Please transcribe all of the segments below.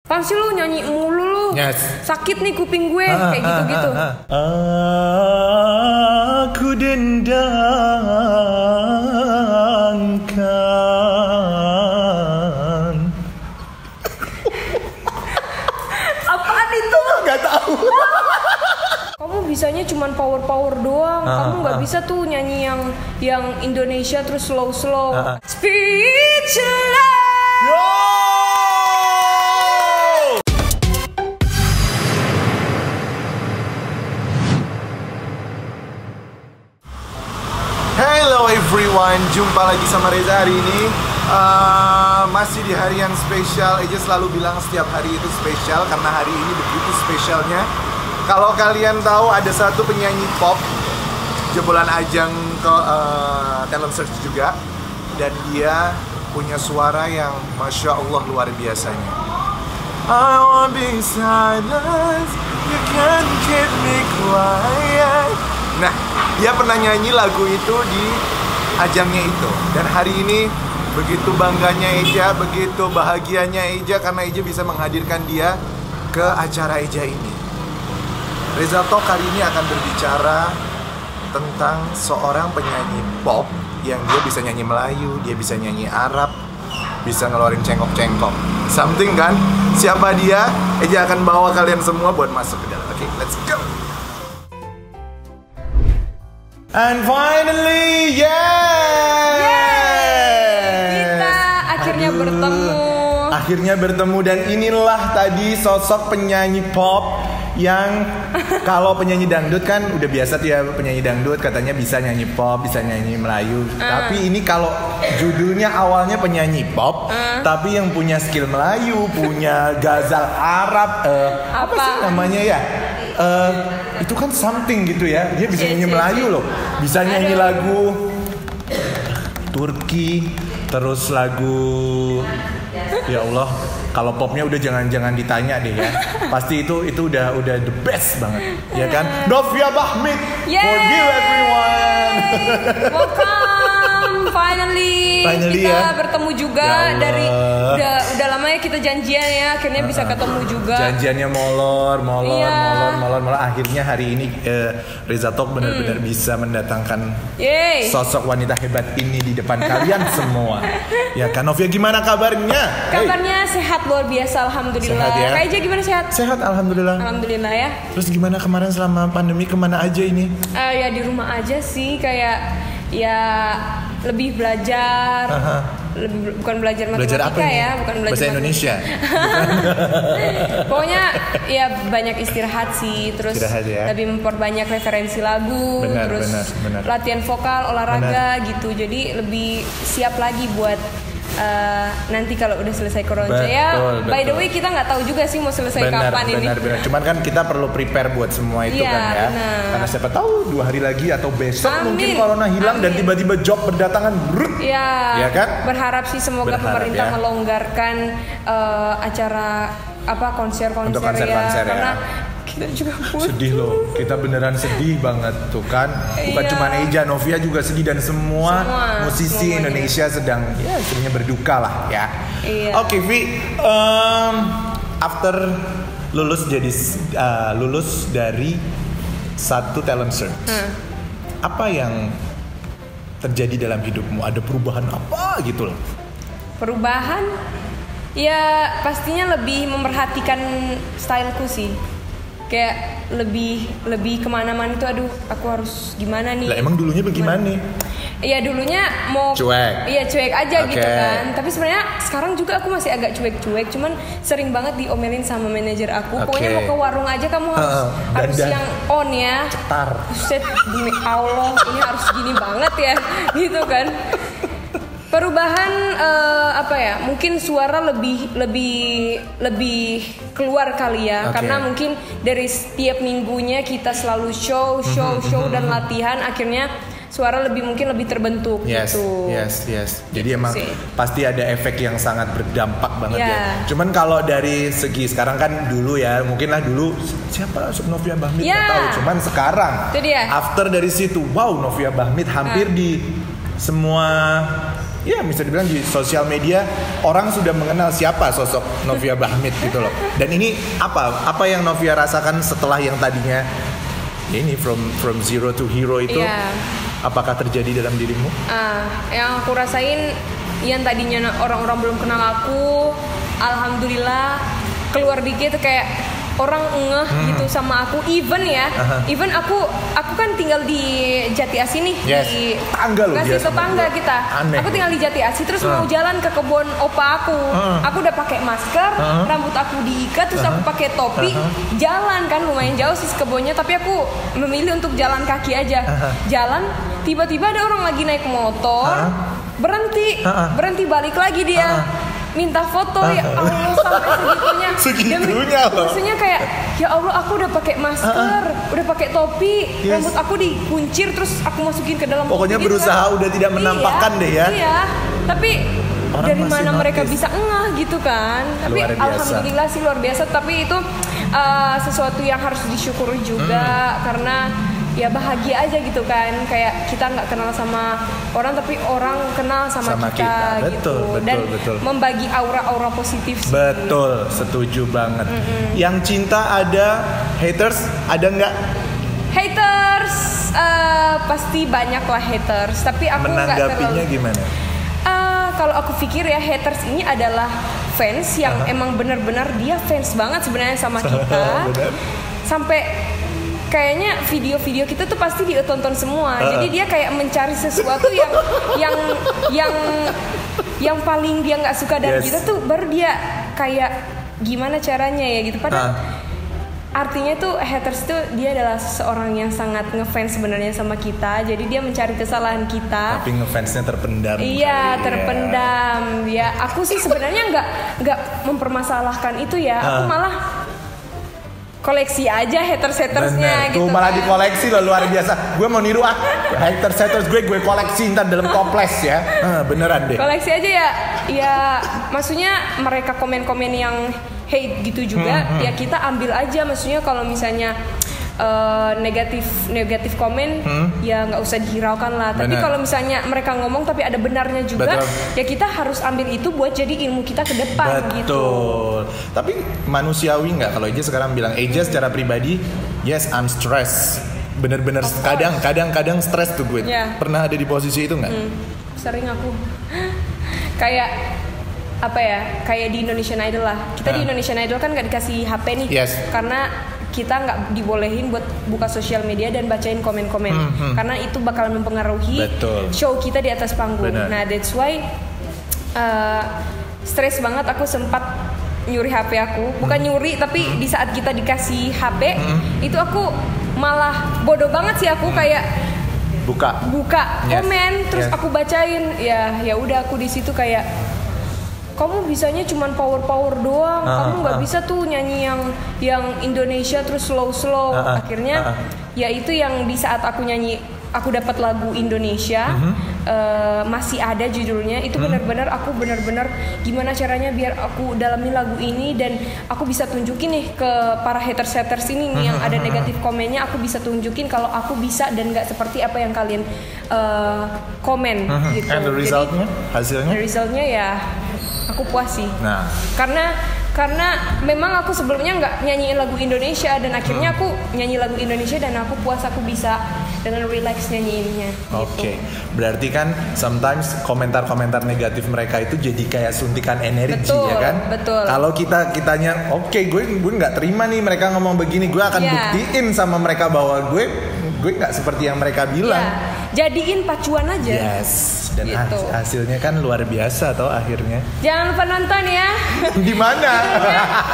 Kan sih lu nyanyi mulu lu. Yes. Sakit nih kuping gue kayak gitu-gitu. Aku dendangkan. Apaan itu? Gak tahu. Kamu bisanya cuman power doang. Kamu nggak bisa tuh nyanyi yang Indonesia terus slow. Speechless. Hello everyone, jumpa lagi sama Reza hari ini. Masih di hari yang spesial. Eja selalu bilang setiap hari itu spesial karena hari ini begitu spesialnya. Kalau kalian tahu ada satu penyanyi pop jebolan ajang ke talent search juga, dan dia punya suara yang masya Allah luar biasanya. I won't be silent, you can't keep me quiet. Nah, dia pernah nyanyi lagu itu di ajangnya itu. Dan hari ini begitu bangganya Eja, begitu bahagianya Eja karena Eja bisa menghadirkan dia ke acara Eja ini. Reza Talk kali ini akan berbicara tentang seorang penyanyi pop yang dia bisa nyanyi Melayu, dia bisa nyanyi Arab, bisa ngeluarin cengkok-cengkok. Something kan? Siapa dia? Eja akan bawa kalian semua buat masuk ke dalam. Oke, let's go! And finally, Kita akhirnya bertemu. Dan inilah tadi sosok penyanyi pop yang kalau penyanyi dangdut kan udah biasa tuh ya, penyanyi dangdut katanya bisa nyanyi pop, bisa nyanyi Melayu. Tapi ini kalau judulnya awalnya penyanyi pop, tapi yang punya skill Melayu, punya gazal Arab, apa sih namanya ya? Itu kan something gitu ya. Dia bisa nyanyi Melayu loh. Bisa nyanyi lagu Turki, terus lagu, ya Allah, kalau popnya udah jangan ditanya deh ya. Pasti itu udah the best banget, ya kan? Novia Bahmit, Forgive Everyone. Welcome, finally kita ya? bertemu juga Ya dari udah lama ya kita janjian ya, akhirnya bisa ketemu juga. Janjiannya molor. Akhirnya hari ini Reza Talk benar-benar bisa mendatangkan sosok wanita hebat ini di depan kalian semua. Ya kan, Novia, gimana kabarnya? Kabarnya sehat luar biasa, alhamdulillah. Sehat ya? Kak Eja gimana, sehat? Sehat, alhamdulillah. Alhamdulillah ya. Terus gimana kemarin selama pandemi, kemana aja ini? Ya di rumah aja sih, kayak ya lebih belajar. Bukan belajar matematika ya, bukan belajar bahasa Indonesia. Pokoknya ya banyak istirahat sih, terus ya? lebih memperbanyak referensi lagu, terus latihan vokal, olahraga gitu. Jadi lebih siap lagi buat nanti kalau udah selesai corona ya. By the way, kita nggak tahu juga sih mau selesai kapan ini. Benar. Cuman kan kita perlu prepare buat semua itu kan ya. Karena siapa tahu 2 hari lagi atau besok mungkin corona hilang dan tiba-tiba job berdatangan. Ya kan? Berharap sih semoga pemerintah melonggarkan acara konser-konser untuk konser-konser ya. Karena kita juga sedih loh, kita beneran sedih banget tuh kan. Bukan cuma Eja, Novia juga sedih, dan semua musisi Indonesia sedang berduka lah ya. Oke, Vi, after lulus dari satu talent search, apa yang terjadi dalam hidupmu? Ada perubahan apa gitu loh? Perubahan? Ya pastinya lebih memperhatikan styleku sih. Kayak lebih kemana-mana itu, aduh aku harus gimana nih. Lah emang dulunya bagaimana nih? Iya dulunya mau cuek. Iya cuek aja gitu kan. Tapi sebenarnya sekarang juga aku masih agak cuek-cuek. Cuman sering banget diomelin sama manajer aku. Pokoknya mau ke warung aja kamu harus yang on ya. Cetar. Buset, demi Allah ini harus gini banget ya. Gitu kan. Perubahan mungkin suara lebih keluar kali ya, karena mungkin dari setiap minggunya kita selalu show dan latihan, akhirnya suara lebih terbentuk gitu. Yes. Jadi emang pasti ada efek yang sangat berdampak banget ya. Cuman kalau dari segi sekarang kan dulu ya, mungkin lah dulu siapa Novia Bahmit nggak tahu. Cuman sekarang after dari situ, wow, Novia Bahmit hampir di semua ya bisa dibilang di sosial media orang sudah mengenal siapa sosok Novia Bahmit gitu loh. Dan ini apa yang Novia rasakan setelah yang tadinya ini from zero to hero itu, apakah terjadi dalam dirimu? Yang aku rasain, yang tadinya orang-orang belum kenal aku, alhamdulillah keluar dikit kayak orang ngeh gitu sama aku. Even aku kan tinggal di Jati Asih nih, di tetangga kita. Aneh. Aku tinggal di Jati Asih, terus mau jalan ke kebun opa aku. Aku udah pakai masker, rambut aku diikat, terus aku pakai topi, jalan kan lumayan jauh sih kebunnya, tapi aku memilih untuk jalan kaki aja. Jalan, tiba-tiba ada orang lagi naik motor, berhenti balik lagi dia. Minta foto, ya Allah, sampai segitunya loh. Maksudnya kayak, ya Allah, aku udah pakai masker, udah pakai topi, rambut aku dikuncir, terus aku masukin ke dalam. Pokoknya berusaha udah tidak menampakkan deh ya. Iya, tapi orang dari mana mereka bisa ngeh gitu kan. Tapi alhamdulillah sih luar biasa. Tapi itu sesuatu yang harus disyukuri juga, karena ya bahagia aja gitu kan, kayak kita nggak kenal sama orang tapi orang kenal sama kita gitu. Dan membagi aura-aura positif sih. Betul, setuju banget. Yang cinta ada, haters ada nggak? Haters pasti banyak lah haters, tapi aku nggak terlalu. Menanggapinya gimana? Kalau aku pikir ya, haters ini adalah fans yang emang benar-benar dia fans banget sebenarnya sama kita. Sampai kayaknya video-video kita tuh pasti dia tonton semua. Jadi dia kayak mencari sesuatu yang paling dia nggak suka dari kita tuh, baru dia kayak gimana caranya ya gitu. Padahal artinya tuh haters tuh dia adalah seseorang yang sangat ngefans sebenarnya sama kita. Jadi dia mencari kesalahan kita. Tapi ngefansnya terpendam. Iya, terpendam. Ya, aku sih sebenarnya nggak mempermasalahkan itu ya. Aku malah koleksi aja haters-hatersnya gitu. Tuh malah dikoleksi loh, luar biasa. Gue mau niru haters gue koleksi ntar dalam toples ya. Beneran deh. Koleksi aja ya maksudnya mereka komen-komen yang hate gitu juga, ya kita ambil aja. Maksudnya kalau misalnya negatif komen, ya nggak usah dihiraukan lah. Tapi kalau misalnya mereka ngomong tapi ada benarnya juga, ya kita harus ambil itu buat jadi ilmu kita ke depan. Gitu. Tapi manusiawi nggak kalau Eja sekarang bilang, Eja secara pribadi, yes I'm stressed. Bener-bener kadang stres tuh gue. Pernah ada di posisi itu nggak? Sering aku. Kayak apa ya? Kayak di Indonesian Idol lah. Kita di Indonesian Idol kan nggak dikasih HP nih, karena kita nggak dibolehin buat buka sosial media dan bacain komen-komen, karena itu bakalan mempengaruhi show kita di atas panggung. Nah, that's why stres banget. Aku sempat nyuri HP aku, bukan nyuri tapi di saat kita dikasih HP itu aku malah bodoh banget sih. Aku kayak buka komen, terus aku bacain. Ya udah, aku di situ kayak, kamu bisanya cuman power doang, kamu nggak bisa tuh nyanyi yang Indonesia terus slow. Akhirnya ya itu yang di saat aku nyanyi, aku dapat lagu Indonesia, masih ada judulnya. Itu benar-benar aku gimana caranya biar aku dalamin lagu ini dan aku bisa tunjukin nih ke para haters ini nih yang ada negatif komennya. Aku bisa tunjukin kalau aku bisa dan nggak seperti apa yang kalian komen gitu. And the resultnya, hasilnya ya aku puas sih. Karena memang aku sebelumnya nggak nyanyiin lagu Indonesia, dan akhirnya aku nyanyi lagu Indonesia dan aku puas, aku bisa dengan relax nyanyiinnya. Oke. Berarti kan sometimes komentar-komentar negatif mereka itu jadi kayak suntikan energi, ya kan? Betul. Kalau kitanya gue nggak terima nih mereka ngomong begini, gue akan buktiin sama mereka bahwa gue nggak seperti yang mereka bilang. Jadiin pacuan aja. Yes. Dan gitu. Hasilnya kan luar biasa toh akhirnya. Jangan lupa nonton ya. Di mana?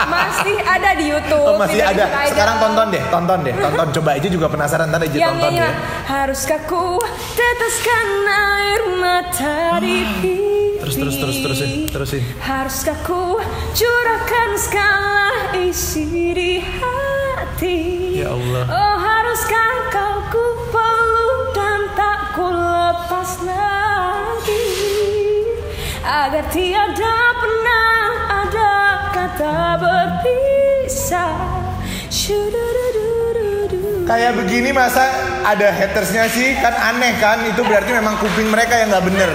Masih ada di YouTube. Masih ada. Sekarang tonton deh. Coba aja juga penasaran, ntar aja tonton ya. Haruskah ku teteskan air mata di pipi? Terusin. Haruskah ku curahkan segala isi di hati? Ya Allah. Oh, haruskah kau ku peluk dan tak ku lepas lagi, agar tiada pernah ada kata berpisah. Kayak begini masa ada hatersnya sih, kan aneh kan? Itu berarti memang kuping mereka yang nggak bener.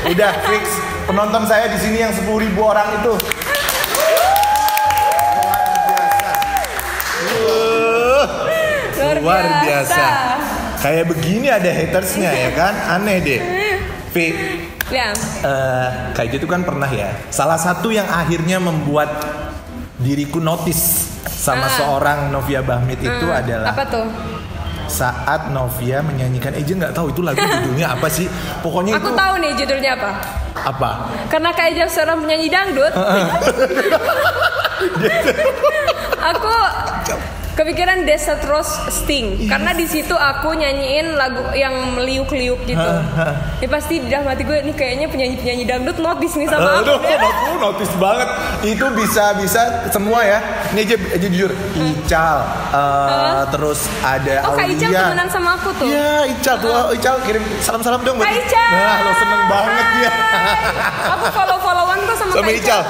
Udah fix penonton saya di sini yang 10.000 orang itu. Luar biasa. Kayak begini ada hatersnya ya kan? Aneh deh. Vi, ya. Kayak gitu kan pernah ya. Salah satu yang akhirnya membuat diriku notice sama seorang Novia Bahmit itu adalah apa tuh? Saat Novia menyanyikan Eja nggak tahu itu lagu judulnya apa sih. Pokoknya aku itu. Tahu nih judulnya apa. Apa? Karena Kak Eja seorang penyanyi dangdut. Aku kepikiran Desert Rose Sting karena di situ aku nyanyiin lagu yang meliuk-liuk gitu. Ya pasti di dalam hati gue nih kayaknya penyanyi dangdut notice nih sama aku. Aku notice banget. Itu bisa semua ya. Ini aja jujur. Ical, terus ada Kak Aulia. Ical temenan sama aku tuh. Iya, Ical tuh. Ical kirim salam-salam dong buat Ical. Nah, lo seneng banget dia. Aku follow-followan kok sama Kak Ical.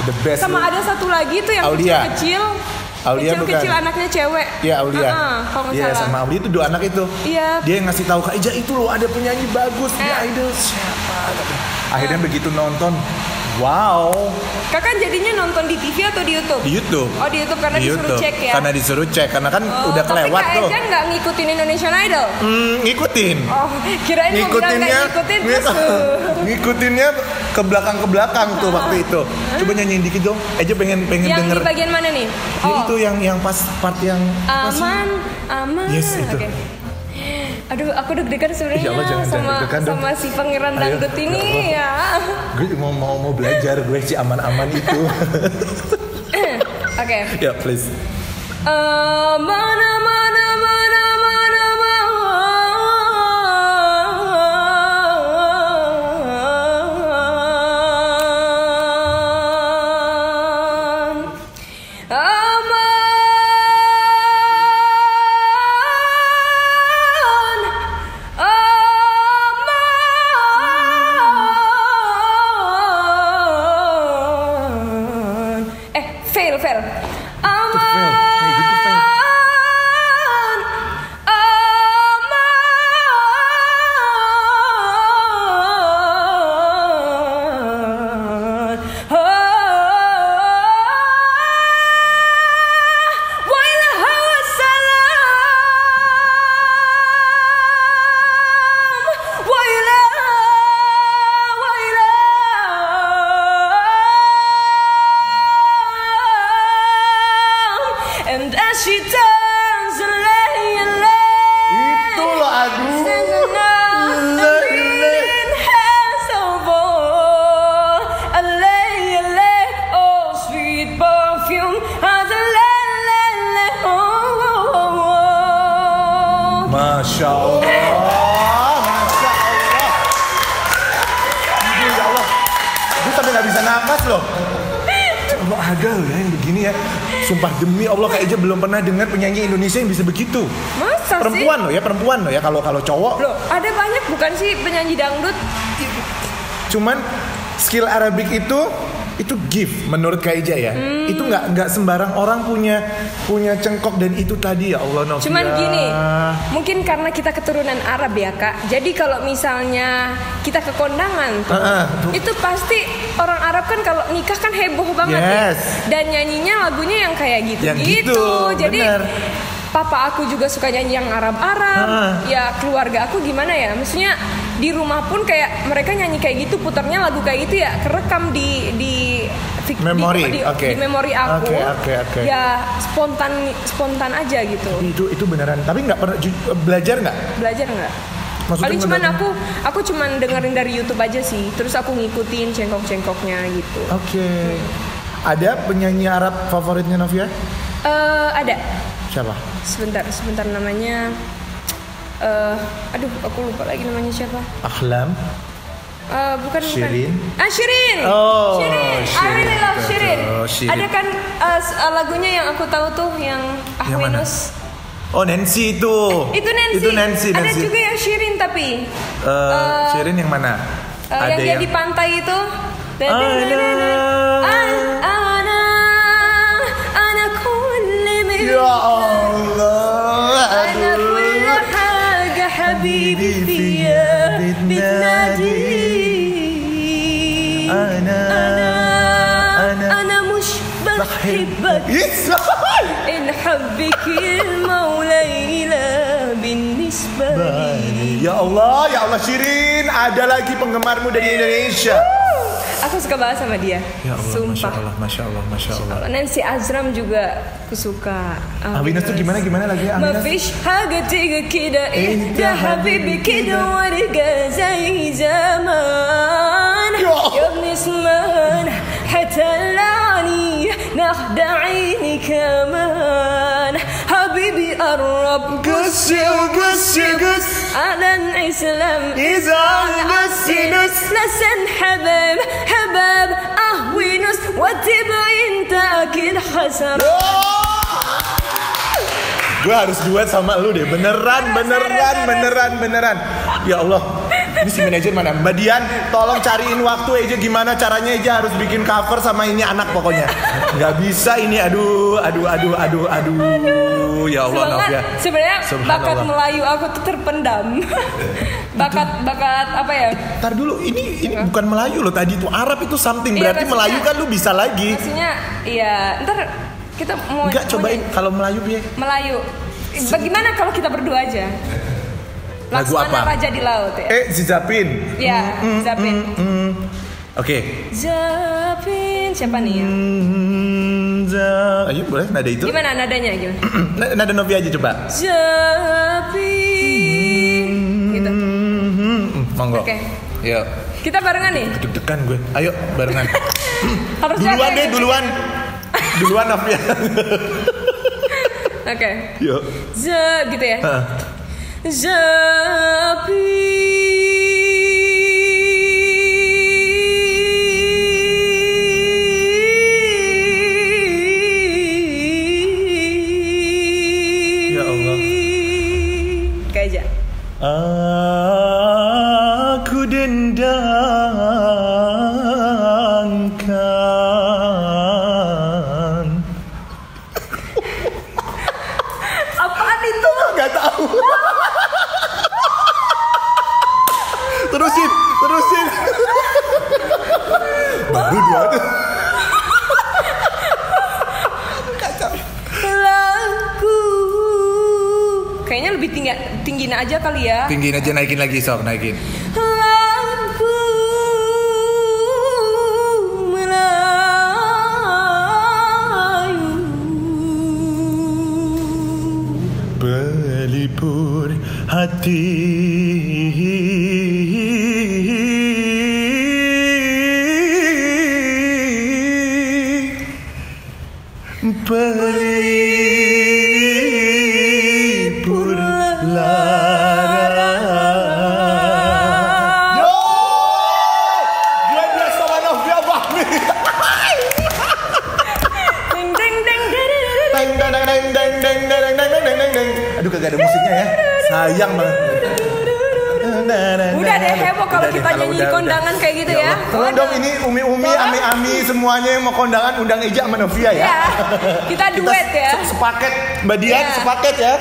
The best. Sama ada satu lagi tuh yang kecil. Aulia kecil anaknya cewek. Iya, Aulia. Iya, sama Aulia itu dua anak itu. Iya. Dia yang ngasih tahu Kak Eja itu loh ada penyanyi bagus di Idol siapa. Akhirnya begitu nonton, wow. Kakak jadinya nonton di TV atau di YouTube? Di YouTube. Oh, di YouTube karena disuruh cek ya. Karena disuruh cek karena kan udah kelewat tapi tuh. Tapi Kak Eja nggak ngikutin Indonesian Idol? Ngikutin. Oh, kirain ngikutinnya ngikutinnya ke belakang tuh waktu itu. Coba nyanyiin dikit dong. Eja pengen yang denger. Yang di bagian mana nih? Itu yang pas part yang aman. Yes, itu. Okay. Aduh, aku deg-degan sebenarnya sama si pangeran dangdut ini ya. Gue mau belajar gue si aman-aman itu. Oke. Ya, please. Aman. Fail. She turns and lay. Itu loh, aduh. Hands over. Lay. Oh, sweet perfume. Masya Allah. Ya Allah. Gue sampai nggak bisa napas loh. Allah ada loh ya yang begini ya. Sumpah demi Allah Kak Eja belum pernah dengar penyanyi Indonesia yang bisa begitu. Masa perempuan sih? Perempuan loh ya kalau cowok. Loh, ada banyak bukan sih penyanyi dangdut? Cuman skill Arabic itu gift menurut Kak Eja ya. Itu nggak sembarang orang punya cengkok dan itu tadi ya Allah Novia. Cuman gini, mungkin karena kita keturunan Arab ya Kak. Jadi kalau misalnya kita ke kondangan tuh, itu pasti orang Arab kan kalau nikah kan heboh banget ya. Dan nyanyinya lagunya yang kayak gitu. Jadi bener. Papa aku juga suka nyanyi yang Arab-Arab. Ya keluarga aku gimana ya? Maksudnya di rumah pun kayak mereka nyanyi kayak gitu, putarnya lagu kayak gitu ya, kerekam di memori. Di memori aku. Okay. Ya spontan aja gitu. Itu beneran. Tapi nggak pernah belajar nggak? Belajar nggak? Paling cuman aku cuman dengerin dari YouTube aja sih. Terus aku ngikutin cengkok-cengkoknya gitu. Oke. Ada penyanyi Arab favoritnya Novia? Ada. Siapa? Sebentar namanya. Aduh, aku lupa lagi namanya siapa. Ahlam. Bukan. Shirin. Shirin. Oh, Shirin. I really love Shirin. Shirin. Ada kan lagunya yang aku tahu tuh yang Ahwenus. Oh, Nancy itu. Itu Nancy. Ada juga yang Shirin tapi. Shirin yang mana? Yang dia di pantai itu. Ya Allah. Ana kull haga habibi fiya bitnadi. أحبك إن حبك المولى إلى بالنسبة لي. Ya Allah Shirin, ada lagi penggemarmu dari Indonesia. Aku suka banget sama dia. Ya Allah, sumpah. Masya Allah. Nancy Azram juga aku suka. Aminas tuh gimana lagi ya? Mafish haga tiga kida ya habibi kida warga zai zaman yabni isman hatta lani nakhda aini kaman habibi arab قص على الإسلام إذا نس لسن حباب أهوينس واتبع انت أكيد خسر. Gue harus duet sama lu deh, beneran. Ya Allah, ini si manajer mana? Mbak Dian, tolong cariin waktu aja gimana caranya aja harus bikin cover sama ini anak pokoknya. Nggak bisa ini, aduh. Ya Allah, Nov ya. Sebenarnya bakat Melayu aku tuh terpendam. bakat apa ya? Ntar dulu, ini bukan Melayu loh, tadi tuh Arab itu something, berarti Melayu kan lu bisa lagi. Maksudnya, iya, ntar kita mau cobain kalau Melayu biar. Melayu. Bagaimana kalau kita berdua aja? Lagu apa? Raja di Laut ya. Zizapin. Ya, Zizapin. Oke. Zizapin siapa nih ya? Ayo boleh nada itu. Gimana nadanya gimana? Nada Novia aja coba. Zizapin. Gitu. Monggo. Oke. Yuk. Kita barengan nih. Deg-degan gue. Ayo barengan. Harus Duluan Novia. Oke. Yuk. Gitu ya. Zapi. Ya Allah. Kayak aja. Aku dendangkan. Apaan itu? Gak tahu. Terusin. Baru dua tuh. Lagu. Kayaknya lebih tinggiin aja kali ya. Tinggiin aja, naikin lagi sok, naikin. Lagu Melayu Pelipur hati. Pelipur lara. Yo! Gue biasa sama Novia banget. Aduh kagak ada musiknya ya. Sayang banget. Udah deh heboh kalau kita nyanyi kondangan kayak gitu ya. Tolong dong ini Umi, Ami semuanya yang mau kondangan undang Eja sama Novia ya. Kita duet ya. Sepaket Mbak Dian, sepaket ya.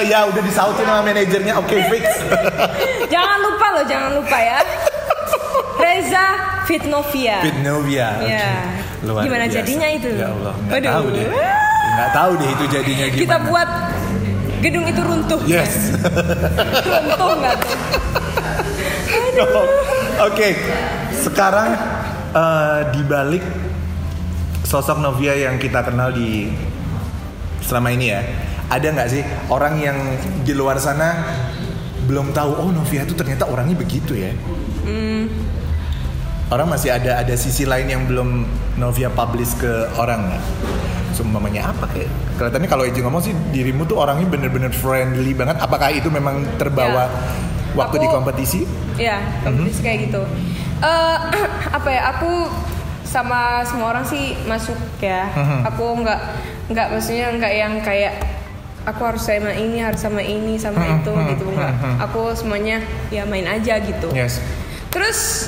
Ya udah disautin sama manajernya. Oke, fix. Jangan lupa ya. Reza Fitnovia. Ya. Gimana biasa. jadinya itu? Ya Allah, nggak tahu deh itu jadinya gimana. Kita buat gedung itu runtuh. Yes. Runtuh nggak tuh? Oke. Sekarang di balik sosok Novia yang kita kenal di selama ini ya, ada nggak sih orang yang di luar sana belum tahu oh Novia itu ternyata orangnya begitu ya? Orang masih ada sisi lain yang belum Novia publish ke orang nggak? Seumpamanya apa kayak? Kelihatannya kalau Eji ngomong sih dirimu tuh orangnya bener-bener friendly banget. Apakah itu memang terbawa waktu di kompetisi? Iya, kompetisi kayak gitu. Apa ya? Aku sama semua orang sih masuk ya. Aku nggak maksudnya nggak yang kayak aku harus sama ini, sama itu gitu nggak. Aku semuanya ya main aja gitu. Yes. Terus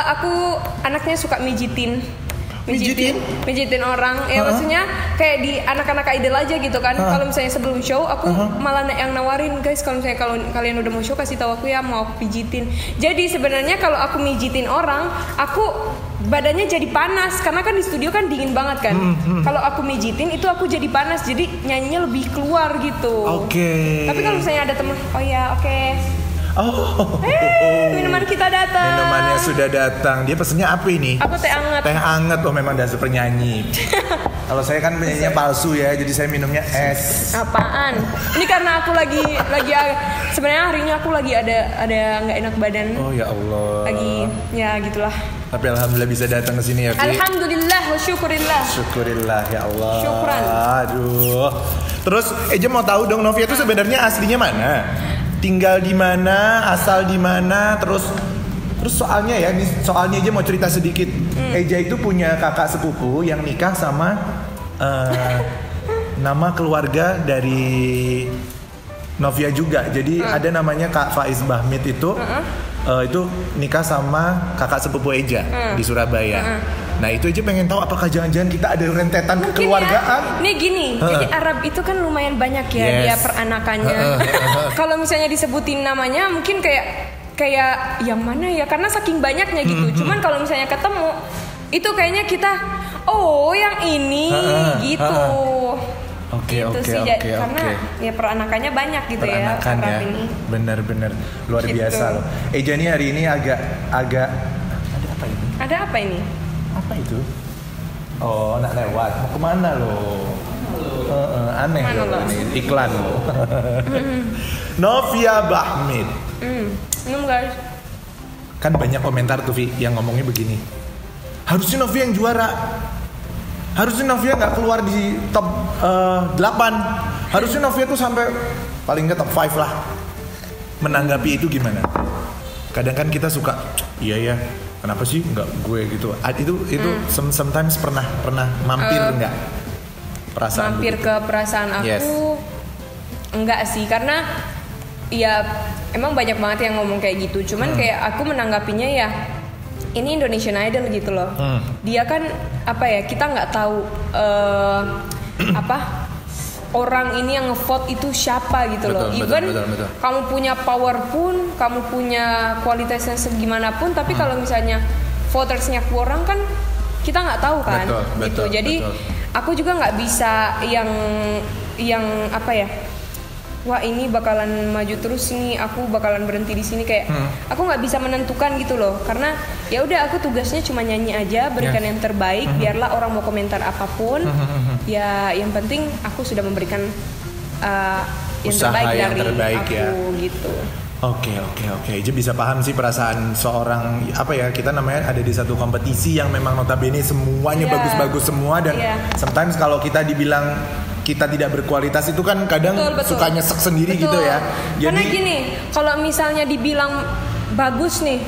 aku anaknya suka mijitin. mijitin orang ya, maksudnya kayak di anak-anak idol aja gitu kan. Kalau misalnya sebelum show aku malah yang nawarin, guys kalau misalnya kalau kalian udah mau show kasih tahu aku ya, mau aku pijitin. Jadi sebenarnya kalau aku mijitin orang, aku badannya jadi panas karena kan di studio kan dingin banget kan. Kalau aku mijitin itu aku jadi panas, jadi nyanyinya lebih keluar gitu. Tapi kalau misalnya ada teman, oh ya oke. Minuman kita datang. Minumannya sudah datang. Dia pesennya apa ini? Aku teh anget. Teh anget, oh memang dasar penyanyi. Kalau saya kan penyanyinya palsu ya, jadi saya minumnya es. Apaan? Ini karena aku lagi sebenarnya hari ini aku lagi ada nggak enak badan. Oh ya Allah. Lagi ya gitulah. Tapi alhamdulillah bisa datang ke sini ya, Fi. Alhamdulillah wa syukurillah. Syukurillah ya Allah. Syukran. Aduh. Terus Eja mau tahu dong, Novia itu sebenarnya aslinya mana? Tinggal di mana, asal di mana, terus soalnya ya, soalnya aja mau cerita sedikit. Eja itu punya kakak sepupu yang nikah sama nama keluarga dari Novia juga. Jadi ada namanya Kak Faiz Bahmid itu nikah sama kakak sepupu Eja di Surabaya. Nah itu aja pengen tahu apakah jangan-jangan kita ada rentetan kekeluargaan. Ya. Nih gini, jadi Arab itu kan lumayan banyak ya dia peranakannya. Kalau misalnya disebutin namanya mungkin kayak yang mana ya, karena saking banyaknya gitu. Cuman kalau misalnya ketemu itu kayaknya kita yang ini gitu. Oke. Karena ya peranakannya banyak gitu ya Arab ini. Bener-bener luar biasa loh. Eja nih hari ini agak ada apa ini? Ada apa ini? Apa itu? Oh, nak lewat. Mau kemana lo? Aneh loh ini iklan lo. Novia Bahmid. Minum guys. Kan banyak komentar tuh Vi yang ngomongnya begini. Harusnya Novia yang juara. Harusnya Novia nggak keluar di top 8. Harusnya Novia tuh sampai paling nggak top 5 lah. Menanggapi itu gimana? Kadang kan kita suka, iya ya. Kenapa sih nggak gue gitu? Itu sometimes pernah mampir nggak perasaan? Mampir ke perasaan aku? Yes. Enggak sih, karena ya emang banyak banget yang ngomong kayak gitu. Cuman kayak aku menanggapinya ya, ini Indonesian Idol gitu loh. Dia kan apa ya, kita nggak tahu orang ini yang ngevote itu siapa gitu loh. Even betul. Kamu punya power pun, kamu punya kualitasnya segimanapun, tapi kalau misalnya votersnya kurang kan kita nggak tahu kan. Betul. Jadi aku juga nggak bisa yang apa ya, wah ini bakalan maju terus nih, aku bakalan berhenti di sini, kayak aku nggak bisa menentukan gitu loh, karena ya udah aku tugasnya cuma nyanyi aja, berikan yang terbaik, biarlah orang mau komentar apapun, ya yang penting aku sudah memberikan yang terbaik dari aku ya. Gitu. Oke. Jadi bisa paham sih perasaan seorang kita namanya ada di satu kompetisi yang memang notabene semuanya bagus-bagus semua, dan sometimes kalau kita dibilang kita tidak berkualitas itu kan kadang suka nyesek sendiri gitu ya. Jadi, karena gini, kalau misalnya dibilang bagus nih,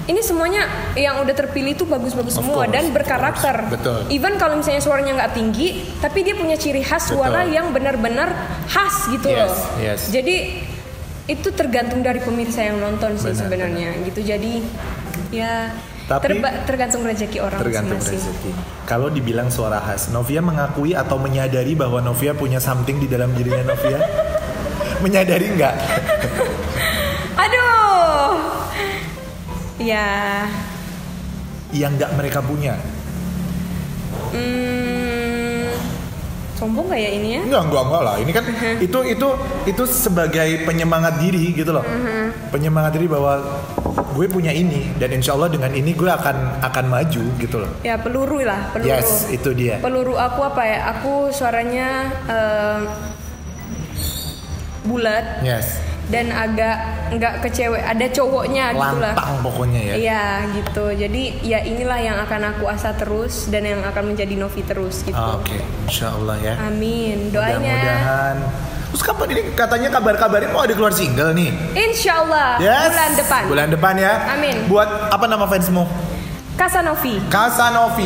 ini semuanya yang udah terpilih itu bagus-bagus semua dan berkarakter. Betul. Even kalau misalnya suaranya nggak tinggi, tapi dia punya ciri khas suara yang benar-benar khas gitu loh. Yes. Jadi itu tergantung dari pemirsa yang nonton sih sebenarnya gitu. Jadi ya tapi tergantung rezeki orang masing-masing. Kalau dibilang suara khas, Novia mengakui atau menyadari bahwa Novia punya something di dalam dirinya Novia? Menyadari nggak? Aduh. Ya. Yang nggak mereka punya. Sombong gak ya ini ya? Enggak lah. Ini kan itu sebagai penyemangat diri gitu loh. Penyemangat diri bahwa gue punya ini, dan insya Allah dengan ini gue akan maju gitu loh. Ya peluru. Yes, itu dia. Peluru aku apa ya? Aku suaranya bulat. Yes. Dan agak nggak ke cewek, ada cowoknya gitu lah. Lantang pokoknya ya. Iya gitu. Jadi ya inilah yang akan aku asah terus dan yang akan menjadi Novi terus gitu. Oke, insya Allah ya. Amin. Doanya. Mudah-mudahan. Terus kapan ini katanya kabar-kabarin mau ada keluar single nih? Insya Allah. Yes. Bulan depan. Bulan depan ya. Amin. Buat apa nama fansmu? Kasanovi.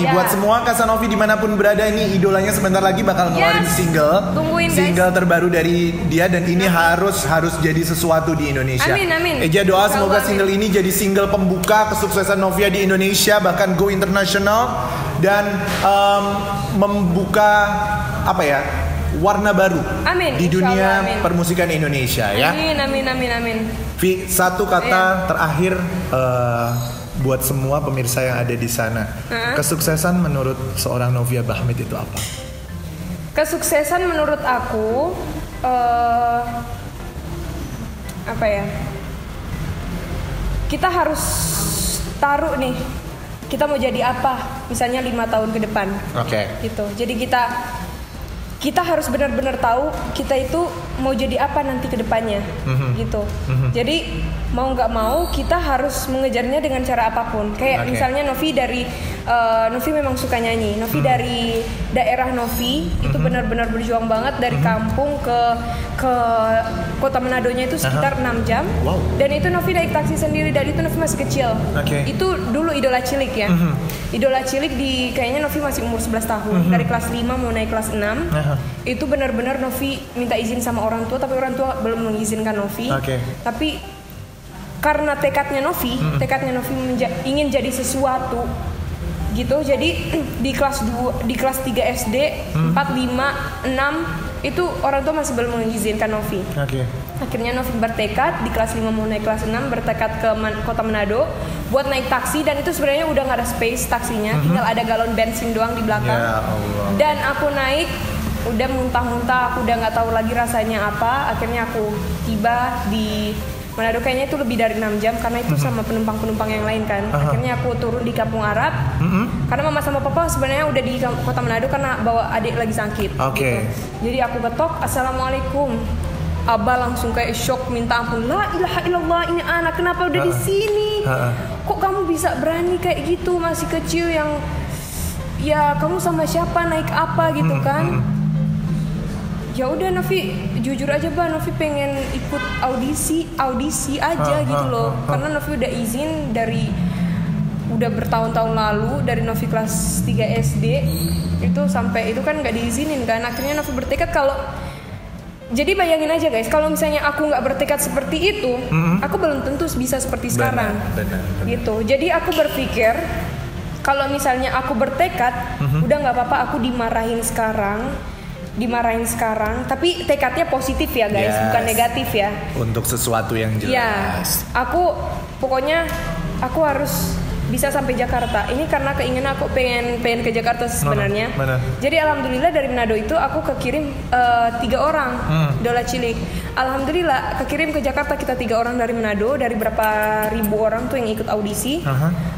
Ya. Buat semua Kasanovi dimanapun berada, ini idolanya sebentar lagi bakal ngeluarin single. Tungguin, single terbaru dari dia, dan ini harus jadi sesuatu di Indonesia. Amin. Eja doa semoga single ini jadi single pembuka kesuksesan Novia di Indonesia, bahkan go internasional dan membuka warna baru di dunia permusikan Indonesia. Amin. Vi, satu kata terakhir buat semua pemirsa yang ada di sana. Kesuksesan menurut seorang Novia Bahmit itu apa? Kesuksesan menurut aku kita harus taruh nih, kita mau jadi apa, misalnya 5 tahun ke depan. Gitu. Jadi kita harus benar-benar tahu kita itu mau jadi apa nanti ke depannya. Gitu. Jadi mau nggak mau kita harus mengejarnya dengan cara apapun. Kayak misalnya Novi memang suka nyanyi. Novi dari daerah Novi itu benar-benar berjuang banget dari kampung ke kota Manadonya itu sekitar 6 jam. Dan itu Novi naik taksi sendiri, dan itu Novi masih kecil. Itu dulu idola cilik ya. Idola cilik kayaknya Novi masih umur 11 tahun. Dari kelas 5 mau naik kelas 6. Itu benar-benar Novi minta izin sama orang tua, tapi orang tua belum mengizinkan Novi. Tapi karena tekadnya Novi ingin jadi sesuatu gitu. Jadi di kelas 3 SD, 4, 5, 6 itu orang tua masih belum mengizinkan Novi. Akhirnya Novi bertekad di kelas 5 mau naik kelas 6, bertekad ke kota Manado buat naik taksi, dan itu sebenarnya udah nggak ada space taksinya, tinggal ada galon bensin doang di belakang. Ya Allah. Dan aku naik udah muntah-muntah, aku udah nggak tahu lagi rasanya apa. Akhirnya aku tiba di Manado, kayaknya itu lebih dari 6 jam karena itu sama penumpang-penumpang yang lain kan. Akhirnya aku turun di Kampung Arab. Karena mama sama papa sebenarnya udah di kota Manado karena bawa adik lagi sakit. Gitu. Jadi aku ketok, assalamualaikum. Abah langsung kayak shock, minta ampun. La ilaha illallah, ini anak kenapa udah di sini? Kok kamu bisa berani kayak gitu, masih kecil, yang ya kamu sama siapa, naik apa gitu kan? Ya udah Novi, jujur aja Bah, Novi pengen ikut audisi aja gitu loh. Karena Novi udah izin udah bertahun-tahun lalu, dari Novi kelas 3 SD itu sampai itu kan nggak diizinin kan. Akhirnya Novi bertekad jadi bayangin aja guys, kalau misalnya aku nggak bertekad seperti itu, aku belum tentu bisa seperti sekarang. Benar. Gitu. Jadi aku berpikir kalau misalnya aku bertekad, udah nggak apa-apa aku dimarahin sekarang, tapi tekadnya positif ya guys, bukan negatif ya. Untuk sesuatu yang jelas. Ya, pokoknya aku harus bisa sampai Jakarta. Ini karena keinginan aku pengen ke Jakarta sebenarnya. Jadi alhamdulillah dari Manado itu aku kekirim 3 orang idola cilik. Alhamdulillah kekirim ke Jakarta kita 3 orang dari Manado, dari berapa ribu orang tuh yang ikut audisi.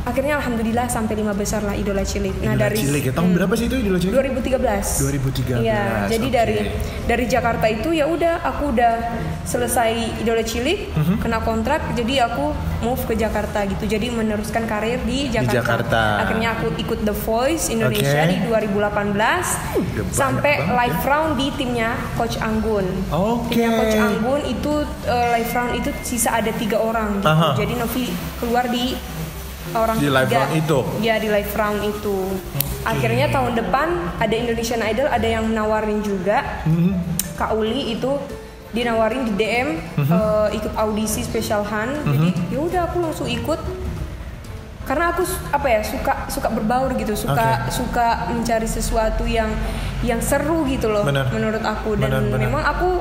Akhirnya alhamdulillah sampai 5 besar lah idola cilik. Nah, idola cilik ya, tahun berapa sih itu idola cilik? 2013. Iya, jadi dari Jakarta itu ya udah aku udah selesai idola cilik, kena kontrak, jadi aku move ke Jakarta gitu. Jadi meneruskan karir di Jakarta. Akhirnya aku ikut The Voice Indonesia di 2018 sampai live round di timnya Coach Anggun. Timnya Coach Anggun itu live round itu sisa ada 3 orang gitu. Jadi Novi keluar di orang di live round itu. Ya, di live round itu. Akhirnya tahun depan ada Indonesian Idol, ada yang nawarin juga. Kak Uli itu dinawarin di DM ikut audisi Special Han. Jadi ya udah aku langsung ikut. Karena aku suka berbaur gitu, suka mencari sesuatu yang seru gitu loh. Menurut aku, dan memang aku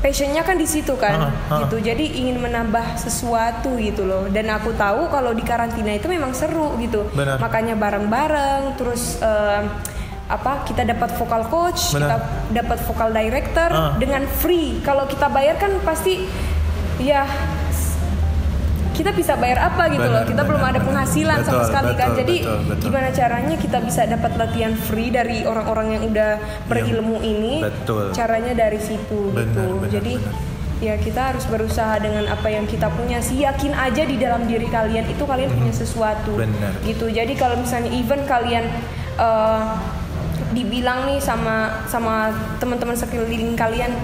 passionnya kan di situ kan, gitu. Jadi ingin menambah sesuatu gitu loh. Dan aku tahu kalau di karantina itu memang seru gitu. Makanya bareng-bareng, terus kita dapat vokal coach, kita dapat vokal director dengan free. Kalau kita bayar kan pasti ya kita bisa bayar apa gitu loh. Kita belum ada penghasilan sama sekali kan. Jadi gimana caranya kita bisa dapat latihan free dari orang-orang yang udah berilmu ini. Caranya dari situ gitu. Jadi ya kita harus berusaha dengan apa yang kita punya. Yakin aja di dalam diri kalian itu kalian punya sesuatu. Gitu. Jadi kalau misalnya even kalian dibilang nih sama teman-teman sekeliling kalian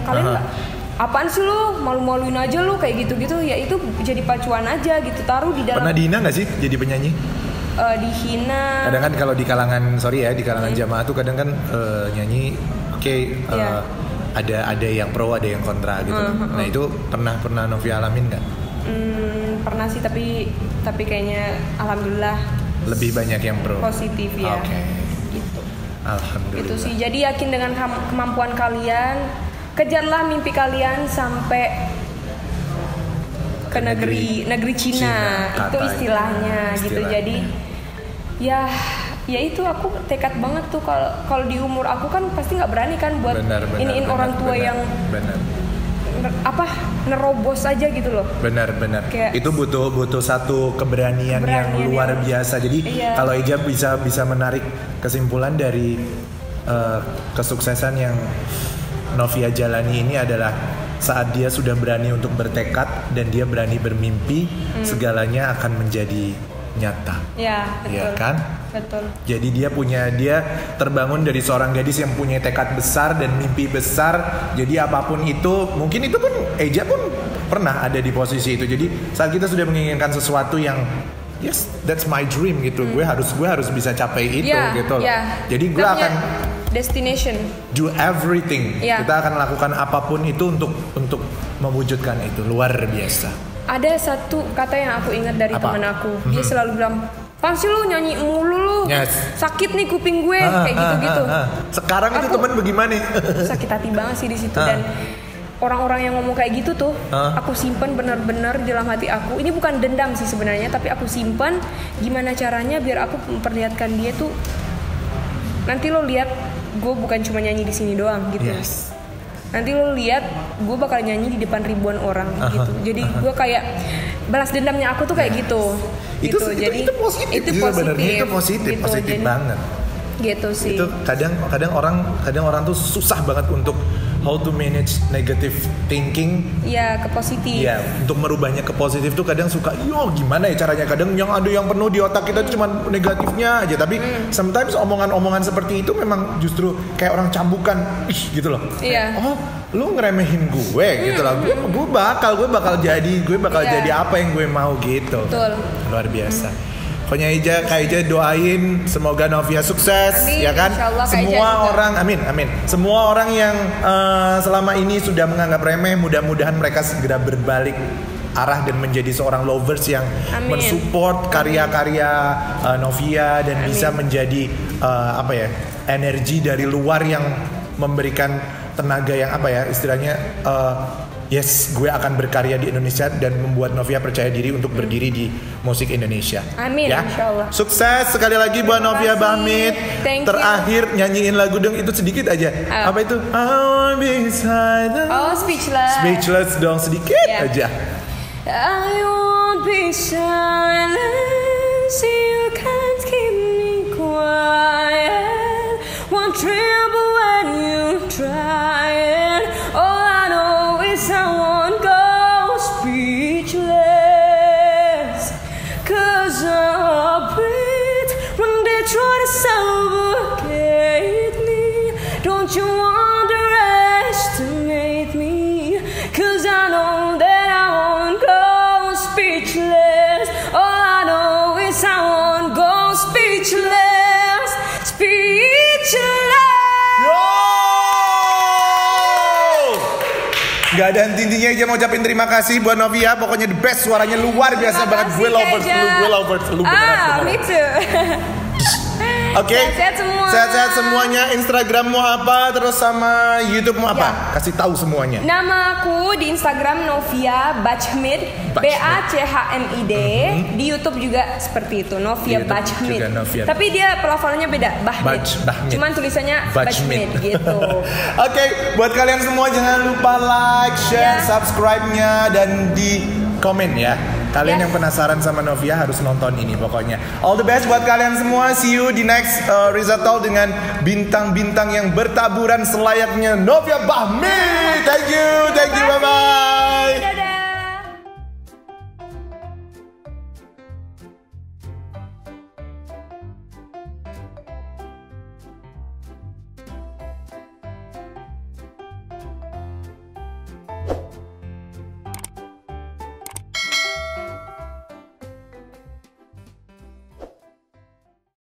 apaan sih lu, malu-maluin aja lu kayak gitu-gitu, ya itu jadi pacuan aja gitu, taruh di dalam. Pernah dihina nggak sih jadi penyanyi? dihina. Kadang kan kalau di kalangan jamaah tuh kadang kan nyanyi ada yang pro ada yang kontra gitu. Nah itu pernah Novia alamin nggak? Pernah sih tapi kayaknya alhamdulillah lebih banyak yang pro. Positif ya. Gitu. Alhamdulillah. Itu sih. Jadi yakin dengan kemampuan kalian, kejarlah mimpi kalian sampai ke negeri Cina. Itu istilahnya gitu. Jadi ya itu aku tekad banget tuh kalau di umur aku kan pasti nggak berani kan buat iniin orang tua yang nerobos aja gitu loh. Benar. Itu butuh satu keberanian yang luar biasa. Jadi kalau Eja bisa menarik kesimpulan dari kesuksesan yang Novia jalani ini adalah saat dia sudah berani untuk bertekad dan dia berani bermimpi, segalanya akan menjadi nyata. Iya, betul. Iya kan? Betul. Jadi dia terbangun dari seorang gadis yang punya tekad besar dan mimpi besar. Jadi apapun itu, mungkin itu pun Eja pun pernah ada di posisi itu. Jadi saat kita sudah menginginkan sesuatu yang yes, that's my dream gitu. Gue harus bisa capai itu gitu loh. Jadi gue akan destination. Do everything. Kita akan lakukan apapun itu untuk mewujudkan itu. Luar biasa. Ada satu kata yang aku ingat dari teman aku. Dia selalu bilang, "Pasti lu nyanyi mulu lu. Sakit nih kuping gue." Kayak gitu-gitu. Sekarang itu teman bagaimana? Sakit hati banget sih di situ dan orang-orang yang ngomong kayak gitu tuh, aku simpan benar-benar di dalam hati aku. Ini bukan dendam sih sebenarnya, tapi aku simpan gimana caranya biar aku memperlihatkan dia tuh nanti lo lihat gue bukan cuma nyanyi di sini doang gitu. Nanti lo lihat gue bakal nyanyi di depan ribuan orang gitu. Jadi gue kayak balas dendamnya aku tuh kayak gitu. Itu positif banget. Gitu sih. Itu kadang orang tuh susah banget untuk how to manage negative thinking. Iya, ke positif. Iya, untuk merubahnya ke positif tuh kadang suka, gimana ya caranya? Kadang yang ada yang penuh di otak kita tuh cuma negatifnya aja. Tapi sometimes omongan-omongan seperti itu memang justru kayak orang cambukan, gitu loh. Iya. Oh, lu ngeremehin gue gitu loh. Gue bakal jadi apa yang gue mau gitu. Betul. Luar biasa. Pokoknya Kak Eja doain semoga Novia sukses. Amin, ya kan? Semua orang, amin. Semua orang yang selama ini sudah menganggap remeh, mudah-mudahan mereka segera berbalik arah dan menjadi seorang lovers yang mensupport karya-karya Novia dan bisa menjadi energi dari luar yang memberikan tenaga yang istilahnya yes, gue akan berkarya di Indonesia dan membuat Novia percaya diri untuk berdiri di musik Indonesia. Amin, insyaallah. Sukses sekali lagi buat Novia Bahmit. Terakhir nyanyiin lagu dong, itu sedikit aja. Apa itu? Speechless. Speechless dong, sedikit aja. I won't be silent, you can't keep me quiet. Won't tremble when you try it. All I know is I won't go speechless, 'cause I'll breathe when they try to suffocate me. Don't you underestimate me, 'cause I know that I won't go speechless. All I know is I won't go speechless, speechless. Gak ada henti-hentinya aja mau ucapin terima kasih buat Novia. Pokoknya the best, suaranya luar biasa banget. Gue lovers lu beneran. Me too. Oke. Sehat-sehat semua. Sehat-sehat semuanya. Instagrammu apa? Terus sama YouTubemu apa? Kasih tahu semuanya. Nama aku di Instagram Novia Bahmit, BACHMID. Di YouTube juga seperti itu, Novia Bahmit. Tapi dia pelafalannya beda, Bahmit. Cuman tulisannya Bahmit gitu. Oke, buat kalian semua jangan lupa like, share, subscribe-nya dan di komen ya. Kalian yang penasaran sama Novia harus nonton ini pokoknya. All the best buat kalian semua. See you di next Rizal Talk dengan bintang-bintang yang bertaburan selayaknya Novia Bahmit. Thank you, bye-bye.